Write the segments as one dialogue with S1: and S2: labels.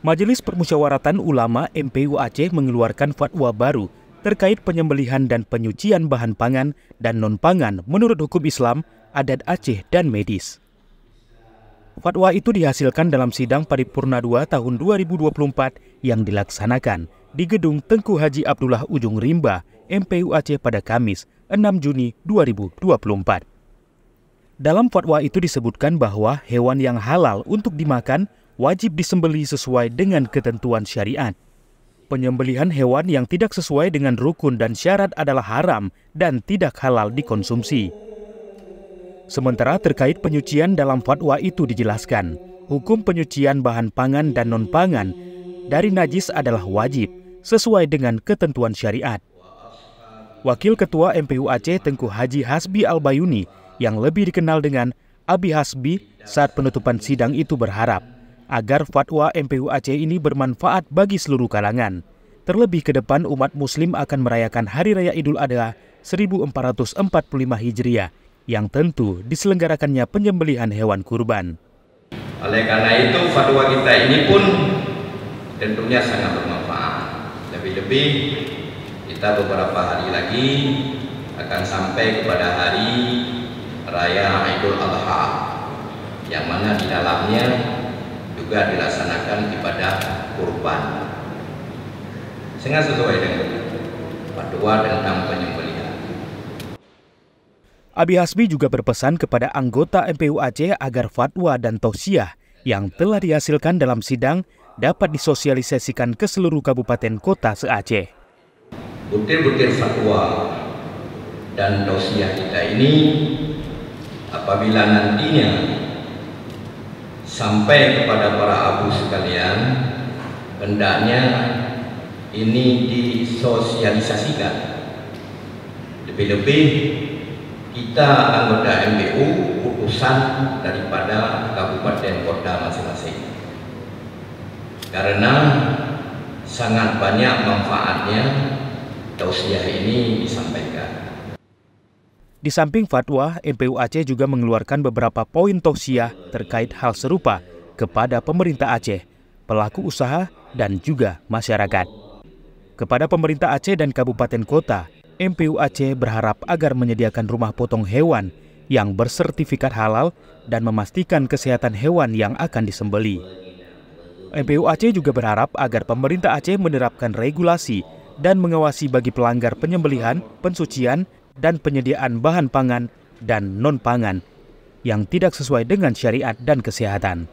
S1: Majelis Permusyawaratan Ulama MPU Aceh mengeluarkan fatwa baru terkait penyembelihan dan penyucian bahan pangan dan non-pangan menurut hukum Islam, adat Aceh, dan medis. Fatwa itu dihasilkan dalam sidang paripurna 2 tahun 2024 yang dilaksanakan di Gedung Tengku Haji Abdullah Ujung Rimba, MPU Aceh pada Kamis, 6 Juni 2024. Dalam fatwa itu disebutkan bahwa hewan yang halal untuk dimakan wajib disembelih sesuai dengan ketentuan syariat. Penyembelihan hewan yang tidak sesuai dengan rukun dan syarat adalah haram dan tidak halal dikonsumsi. Sementara terkait penyucian dalam fatwa itu dijelaskan, hukum penyucian bahan pangan dan non-pangan dari najis adalah wajib sesuai dengan ketentuan syariat. Wakil Ketua MPU Aceh Tengku Haji Hasbi Al-Bayuni yang lebih dikenal dengan Abi Hasbi saat penutupan sidang itu berharap agar fatwa MPU Aceh ini bermanfaat bagi seluruh kalangan. Terlebih ke depan umat muslim akan merayakan Hari Raya Idul Adha 1445 Hijriah yang tentu diselenggarakannya penyembelihan hewan kurban.
S2: Oleh karena itu fatwa kita ini pun tentunya sangat bermanfaat. Lebih-lebih kita beberapa hari lagi akan sampai kepada Hari Raya Idul Adha yang mana di dalamnya juga dilaksanakan ibadah kurban. Sehingga sesuai dengan fatwa tentang penyembelihan.
S1: Abi Hasbi juga berpesan kepada anggota MPU Aceh agar fatwa dan tausiah yang telah dihasilkan dalam sidang dapat disosialisasikan ke seluruh kabupaten kota se-Aceh.
S2: Butir-butir fatwa dan tausiah kita ini apabila nantinya sampai kepada para abu sekalian, hendaknya ini disosialisasikan. Lebih-lebih kita anggota MPU utusan daripada kabupaten kota masing-masing. Karena sangat banyak manfaatnya tausiah ini disampaikan.
S1: Di samping fatwa, MPU Aceh juga mengeluarkan beberapa poin tausiah terkait hal serupa kepada pemerintah Aceh, pelaku usaha, dan juga masyarakat. Kepada pemerintah Aceh dan kabupaten kota, MPU Aceh berharap agar menyediakan rumah potong hewan yang bersertifikat halal dan memastikan kesehatan hewan yang akan disembelih. MPU Aceh juga berharap agar pemerintah Aceh menerapkan regulasi dan mengawasi bagi pelanggar penyembelihan, pensucian, dan penyediaan bahan pangan dan non-pangan yang tidak sesuai dengan syariat dan kesehatan.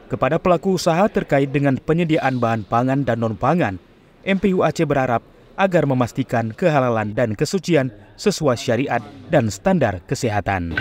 S1: Kepada pelaku usaha terkait dengan penyediaan bahan pangan dan non-pangan, MPU Aceh berharap agar memastikan kehalalan dan kesucian sesuai syariat dan standar kesehatan.